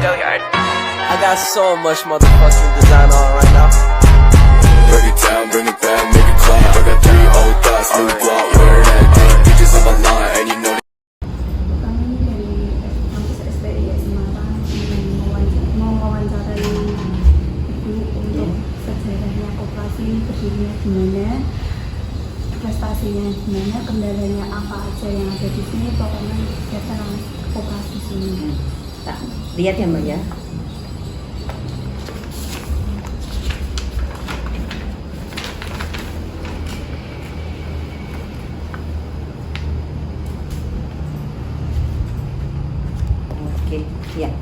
I got so much motherfucking design on right now. Break it down, bring it back, make it clap. I got 3 old thoughts, new guap, where that day. Bitches on my line, and you know. Kami dari kampus SPI Semarang mewawancarai Ibu untuk sejarahnya koperasi, berdirinya gimana, prestasinya gimana, kendalanya apa aja yang ada di sini. Pokoknya kita koperasi sini. Nah, lihat ya Mbak ya. Oke, iya.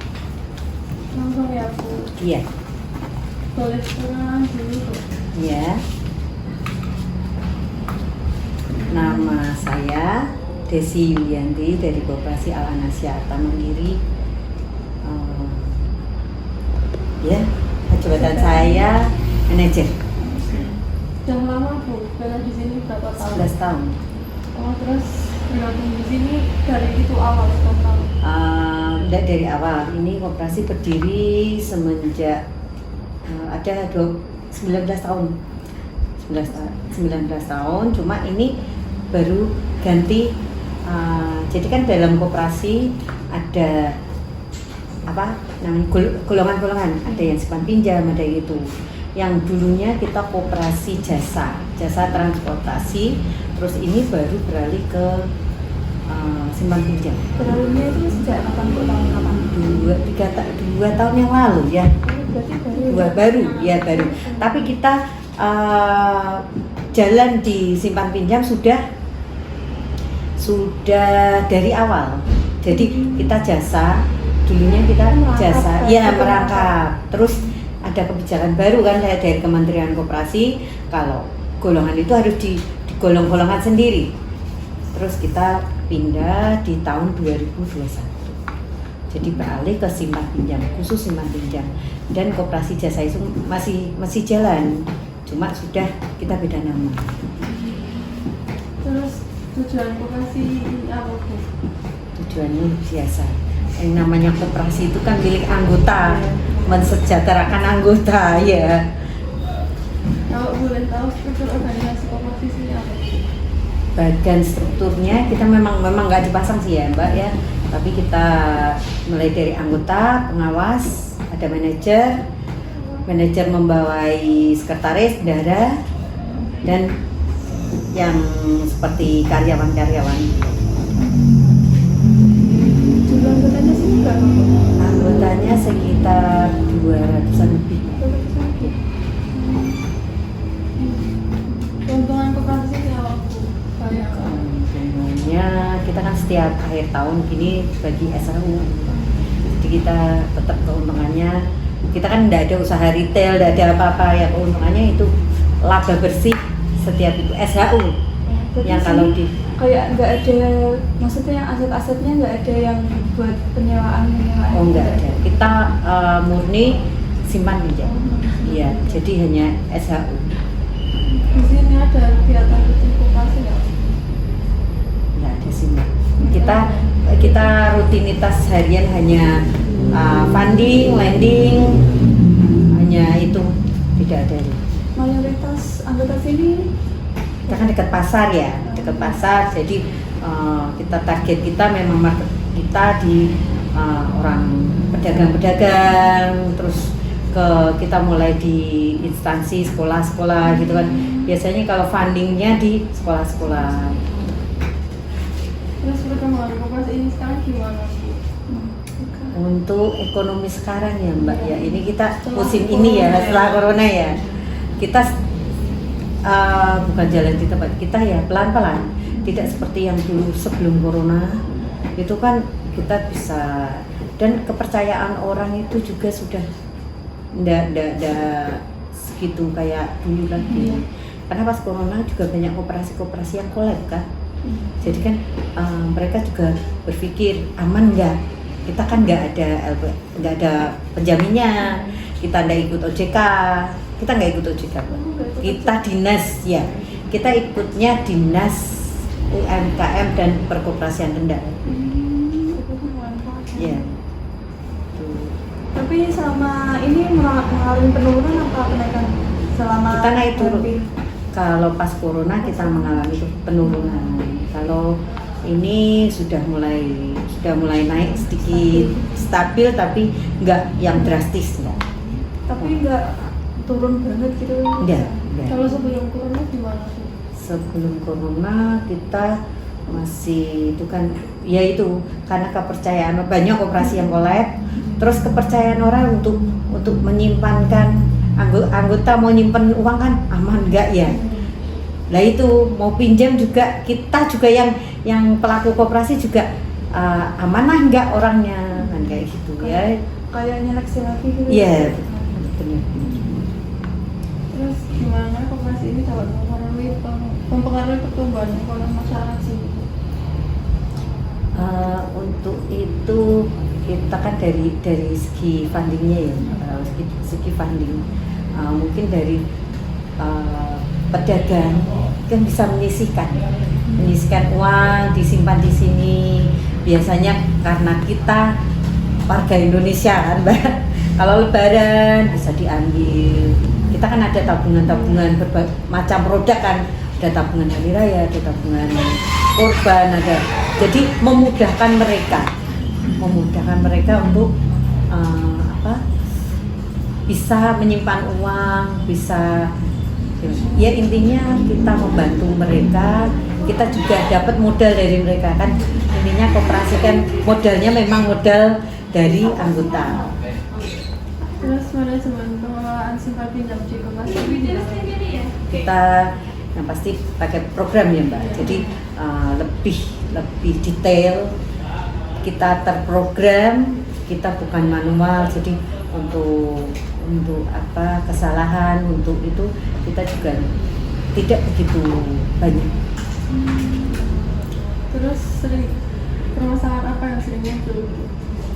Langsung ya Bu. Iya. Boleh kenalan dulu Bu. Iya. Nama saya Desi Yulianti dari Koperasi Al-Anasya Mandiri. Ya, jabatan saya manajer. Sudah lama Bu, berada di sini berapa tahun? 11 tahun. Oh, terus bergabung di sini dari itu awal total? Enggak, dari awal. Ini koperasi berdiri semenjak ada 19 tahun. 19 tahun, cuma ini baru ganti. Jadi kan dalam koperasi ada apa namanya golongan-golongan, ada yang simpan pinjam, ada yang itu. Yang dulunya kita koperasi jasa transportasi, terus ini baru beralih ke simpan pinjam. Beralihnya itu sejak kapan Bu? Tahun kapan? 2 tahun yang lalu ya. Berarti baru. Tapi kita jalan di simpan pinjam sudah dari awal. Jadi kita dulunya kita jasa, ya merangkap. Terus ada kebijakan baru kan dari Kementerian Koperasi, kalau golongan itu harus digolong-golongan sendiri. Terus kita pindah di tahun 2021. Jadi beralih ke simpan pinjam, khusus simpan pinjam. Dan koperasi jasa itu masih jalan, cuma sudah kita beda nama. Terus tujuan koperasi ini apa Bu? Tujuannya biasa. Yang namanya koperasi itu kan milik anggota, mensejahterakan anggota ya. Kalau boleh tahu struktur organisasi koperasi ini apa? Bagian strukturnya kita memang nggak dipasang sih ya Mbak ya, tapi kita mulai dari anggota, pengawas, ada manajer membawai sekretaris, bendahara, dan yang seperti karyawan-karyawan. Jumlah anggotanya sini berapa Bu? Anggotanya sekitar 200-an lebih. Keuntungan koperasi ini apa Bu? Keuntungannya kita kan setiap akhir tahun gini bagi SHU. Jadi kita tetap keuntungannya, kita kan tidak ada usaha retail, tidak ada apa-apa ya, keuntungannya itu laba bersih setiap itu SHU. Yang kalau di kayak nggak ada, maksudnya yang aset-asetnya nggak ada yang buat penyewaan. Oh enggak ada, kita murni simpan pinjam. Iya, jadi hanya SHU. Di sini ada kegiatan rutin koperasi nggak? Enggak ada sih Mbak. Kita rutinitas harian hanya funding, lending, hanya itu, tidak ada. Mayoritas anggota sini Kita kan dekat pasar ya, jadi target kita memang market kita di orang pedagang-pedagang, terus kita mulai di instansi sekolah-sekolah gitu kan. Biasanya kalau fundingnya di sekolah-sekolah. terus perkembangan koperasi ini sekarang gimana Bu? Untuk ekonomi sekarang ya Mbak ya, ini kita musim ini ya, setelah corona ya, kita bukan jalan di tempat, kita ya pelan-pelan, tidak seperti yang dulu sebelum corona. Itu kan kita bisa, dan kepercayaan orang itu juga sudah ndak segitu kayak dulu lagi. Karena pas corona juga banyak koperasi-koperasi yang kolab kan. Jadi kan mereka juga berpikir aman nggak? Kita kan nggak ada penjaminnya, kita nggak ikut OJK, kita dinas ya, kita ikutnya dinas UMKM dan Perkoperasian Kendal. Ya. Tapi sama ini mengalami penurunan apa kenaikan selama Kita naik turun. pandemi? Kalau pas corona kita mengalami penurunan. Kalau ini sudah mulai naik sedikit, stabil tapi nggak yang drastis enggak. Tapi nggak turun banget gitu. Enggak. Kalau sebelum corona gimana sih? Sebelum corona kita masih itu kan ya itu karena kepercayaan banyak operasi yang kolab, terus kepercayaan orang untuk menyimpankan anggota mau nyimpen uang kan aman enggak ya. Nah itu mau pinjam juga kita juga yang pelaku koperasi juga amanah enggak orangnya kan kayak gitu ya. Kayak nyeleksi lagi gitu. Iya benar. Terus gimana koperasi ini dapat mempengaruhi pertumbuhan ekonomi masyarakat sih? Untuk itu kita kan dari segi fundingnya ya, segi funding mungkin dari pedagang kan bisa menyisihkan uang disimpan di sini biasanya karena kita warga Indonesia kan Mbak. Kalau lebaran bisa diambil, kita kan ada tabungan berbagai macam produk kan, ada tabungan hari raya, ada tabungan kurban, ada. Jadi memudahkan mereka untuk bisa menyimpan uang, bisa ya intinya kita membantu mereka, kita juga dapat modal dari mereka kan. Intinya koperasi kan modalnya memang modal dari anggota. Terus manajemen pengelolaan simpan pinjam di koperasi ini Kita yang pasti pakai program ya Mbak, jadi lebih detail, kita terprogram, kita bukan manual, jadi untuk kesalahan untuk itu kita juga tidak begitu banyak. Terus permasalahan apa yang sering muncul?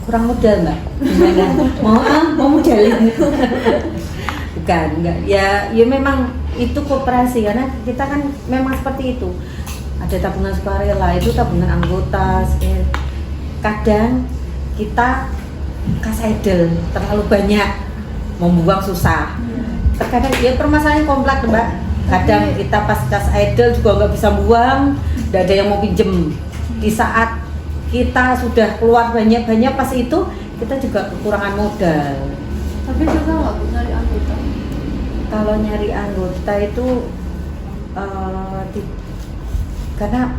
Kurang modal Mbak, gimana? mau modalin? Bukan, enggak. Ya memang itu koperasi karena kita kan memang seperti itu. Ada tabungan sukarela, itu tabungan anggota. Kadang kita kas idle terlalu banyak, membuang susah. Terkadang ya permasalahan kompleks Mbak. Kadang kita pas kas idle juga nggak bisa buang, nggak ada yang mau pinjem. Di saat kita sudah keluar banyak-banyak pas itu kita juga kekurangan modal. Tapi juga nggak nyari anggota. Kalau nyari anggota itu karena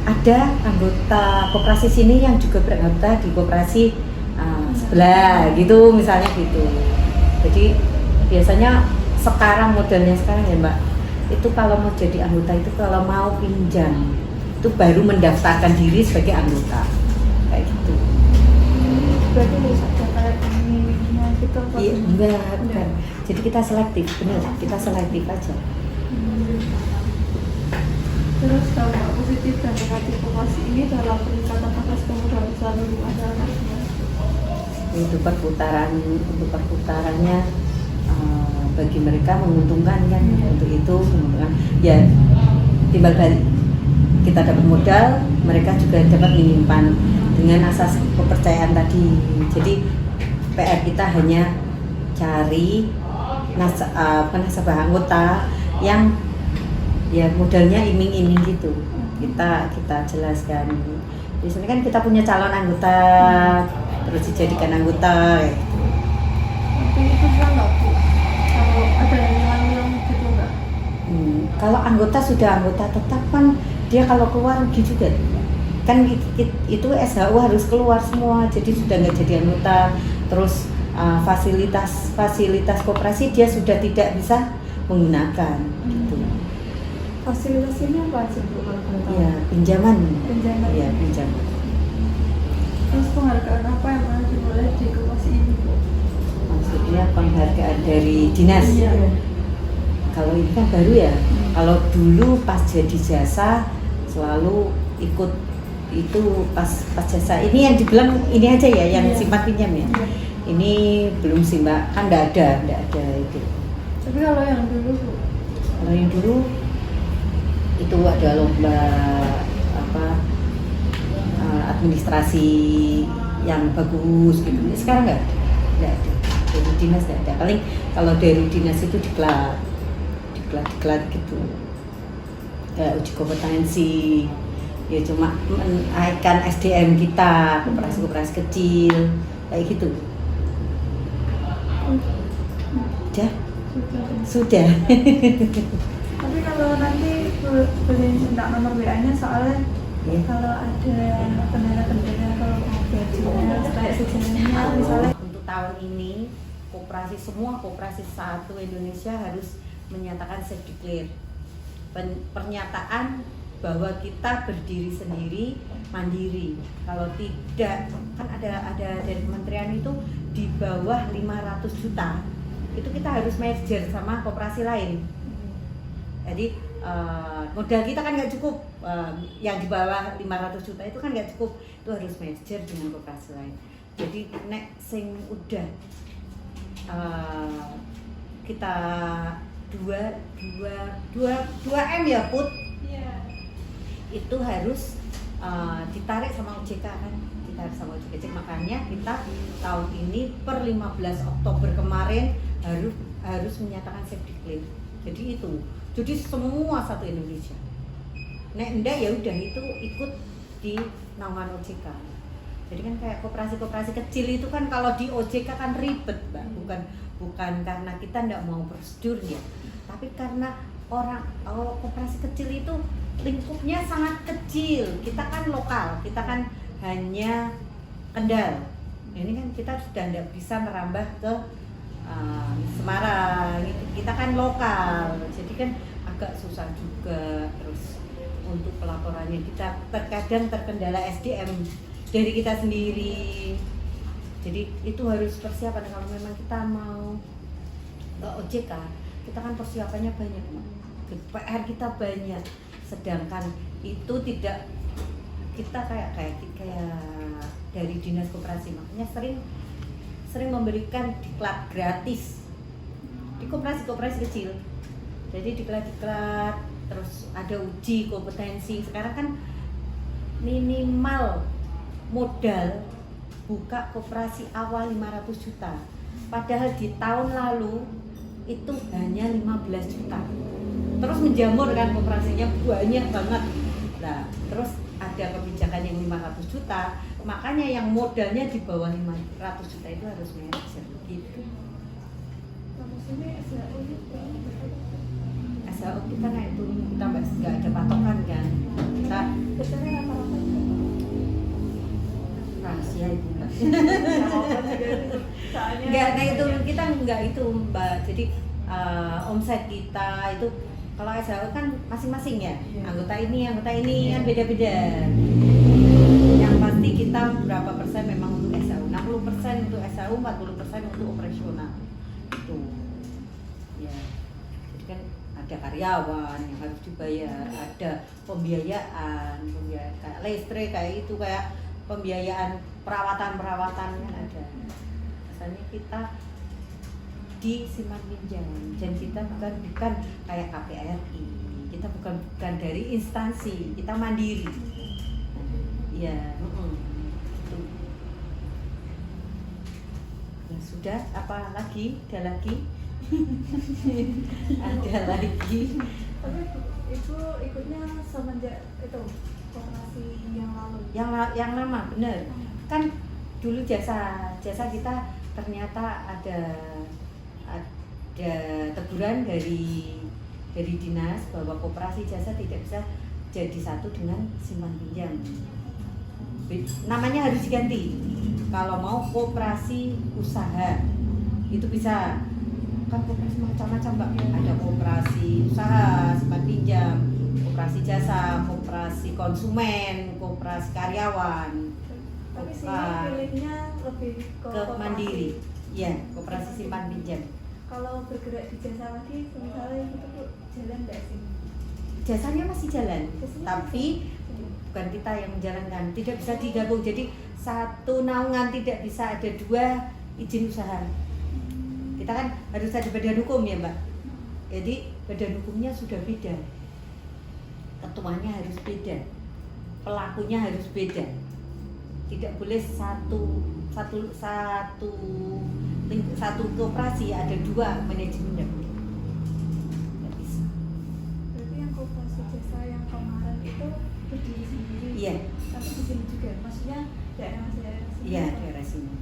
ada anggota koperasi sini yang juga beranggota di koperasi sebelah gitu misalnya gitu. Jadi biasanya sekarang modelnya sekarang ya Mbak, itu kalau mau jadi anggota itu kalau mau pinjam itu baru mendaftarkan diri sebagai anggota kayak gitu. Berarti bisa kayak ini gitu apa? Iya, enggak. Jadi kita selektif, benar. Kita selektif aja. Terus dampak positif dan negatif koperasi ini dalam peningkatan atas kemudahan usaha di masyarakatnya. Untuk perputarannya bagi mereka menguntungkan kan, untuk itu menguntungkan. Ya timbal balik kita dapat modal, mereka juga dapat menyimpan dengan asas kepercayaan tadi. Jadi PR kita hanya cari nasabah anggota yang ya modalnya iming-iming gitu. Kita jelaskan. Di sini kan kita punya calon anggota, terus dijadikan anggota. Tapi itu juga nggak Bu? Kalau ada yang hilang gitu nggak? Kalau anggota sudah anggota tetap kan dia kalau keluar rugi juga. Kan itu SHU harus keluar semua, jadi sudah nggak jadi anggota. Terus fasilitas koperasi dia sudah tidak bisa menggunakan gitu. Fasilitas ini apa aja Bu kalau boleh tahu? Ya pinjaman. Pinjaman. Ya pinjaman. Terus penghargaan apa yang pernah dimulai di koperasi ini Bu? Maksudnya penghargaan dari dinas. Iya. Kalau ini kan baru ya. Kalau dulu pas jadi jasa selalu ikut itu pas jasa. Ini yang dibilang ini aja ya yang simpan pinjam ya. Ini belum sih Mbak, kan nggak ada itu. Tapi kalau yang dulu Bu? Kalau yang dulu itu ada lomba administrasi yang bagus gitu. Sekarang nggak Nggak ada. Dari dinas nggak ada. Paling kalau dari dinas itu diklat gitu. Uji kompetensi. Ya cuma menaikkan SDM kita, koperasi-koperasi kecil, kayak gitu. Sudah. Tapi kalau nanti boleh minta nomor WA-nya soalnya kalau ada kendala-kendala kalau mau belajar kayak sejarahnya misalnya. Untuk tahun ini semua koperasi satu Indonesia harus menyatakan self declare. Pernyataan bahwa kita berdiri sendiri, mandiri. Kalau tidak, kan ada dari kementerian itu di bawah 500 juta itu kita harus merger sama koperasi lain. Jadi modal kita kan nggak cukup, yang di bawah 500 juta itu kan nggak cukup, itu harus merger dengan koperasi lain. Jadi nek sing udah kita 2M ya Put, itu harus ditarik sama OJK kan, makanya kita tahun ini per 15 Oktober kemarin harus menyatakan self declare. Jadi semua satu Indonesia. Nek enggak ya udah itu ikut di naungan OJK. Jadi kan kayak koperasi kecil itu kan kalau di OJK kan ribet, Mbak. Bukan karena kita enggak mau prosedurnya, tapi karena koperasi kecil itu lingkupnya sangat kecil. Kita kan lokal, kita kan hanya Kendal. Ini kan kita sudah tidak bisa merambah ke Semarang. Kita kan lokal, jadi kan agak susah juga. Terus untuk pelaporannya kita terkadang terkendala SDM dari kita sendiri. Jadi itu harus persiapan. Kalau memang kita mau ke OJK, kita kan persiapannya banyak, PR kita banyak. Sedangkan itu tidak kita kayak dari dinas koperasi, makanya sering memberikan diklat gratis di koperasi kecil. Jadi diklat terus ada uji kompetensi. Sekarang kan minimal modal buka koperasi awal 500 juta, padahal di tahun lalu itu hanya 15 juta. Terus menjamur kan koperasinya banyak banget. Nah, terus ada kebijakan yang 500 juta, makanya yang modalnya di bawah 500 juta itu harus merger gitu. SHO kita naik turun, kita nggak ada patokan kan. Kita rahasia itu Mbak. Nggak naik turun kita nggak itu Mbak. Jadi omset kita itu kalau SHO kan masing-masing ya, anggota ini kan beda-beda. Yang pasti kita berapa persen memang untuk SHO, 60% untuk SHO, 40% untuk operasional. Itu ya, jadi kan ada karyawan yang harus dibayar, ada pembiayaan kayak listrik, kayak itu, kayak pembiayaan perawatan kan ada. Misalnya kita di simpan pinjam, dan kita bukan kayak KPRI, kita bukan dari instansi, kita mandiri. Ya, itu. Ya sudah, apa lagi? Ada lagi? Ada lagi. Tapi itu ikutnya semenjak itu koperasi yang lalu. Yang lama, bener. Kan dulu jasa kita ternyata ada teguran dari dinas bahwa koperasi jasa tidak bisa jadi satu dengan simpan pinjam. Namanya harus diganti. Kalau mau koperasi usaha itu bisa, kan koperasi macam-macam Mbak. Ada koperasi usaha, simpan pinjam, koperasi jasa, koperasi konsumen, koperasi karyawan. Tapi sini pilihnya lebih ke mandiri. Ya, koperasi simpan pinjam. Kalau bergerak di jasa lagi, misalnya itu jalan nggak sih? Jasanya masih jalan, Jasanya tapi bukan kita yang menjalankan, tidak bisa digabung. Jadi satu naungan tidak bisa ada dua izin usaha. Kita kan harus ada badan hukum ya Mbak. Jadi badan hukumnya sudah beda, ketuanya harus beda, pelakunya harus beda. tidak boleh satu koperasi ada dua manajemen, tidak boleh. Nggak bisa. Berarti yang koperasi jasa yang kemarin itu berdiri sendiri. Iya. Tapi di sini juga, maksudnya daerah sini. Iya, daerah sini.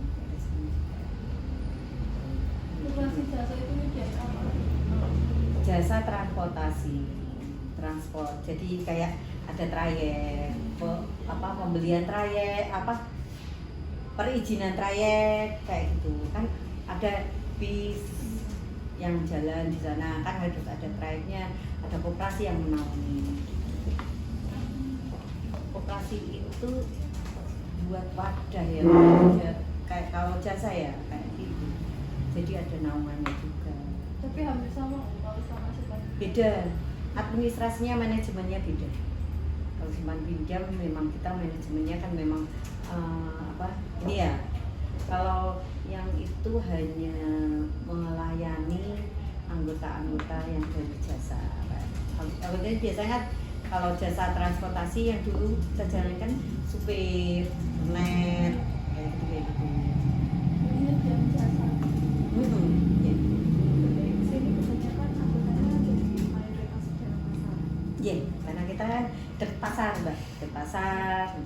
Koperasi jasa itu menjadi apa? Jasa transportasi, transport. Jadi kayak ada trayek, pembelian trayek, perizinan trayek kayak gitu kan, ada bis yang jalan di sana kan harus ada trayeknya, ada koperasi yang menaungi. Koperasi itu buat wadah ya, kayak kalau jasa ya kayak gitu. Jadi ada naungannya juga. Tapi hampir sama kalau sama simpan. Beda, administrasinya, manajemennya beda. Kalau simpan pinjam memang kita manajemennya kan memang ini ya. Kalau yang itu hanya melayani anggota-anggota yang dari jasa. Kalau itu biasanya kalau jasa transportasi yang dulu kita jalankan supir, net, kayak gitu. Ini jam jasa. Ya. Di sini kebanyakan anggotanya jadi mayoritas dalam pasar. Iya, karena kita kan deket pasar, Mbak, deket pasar.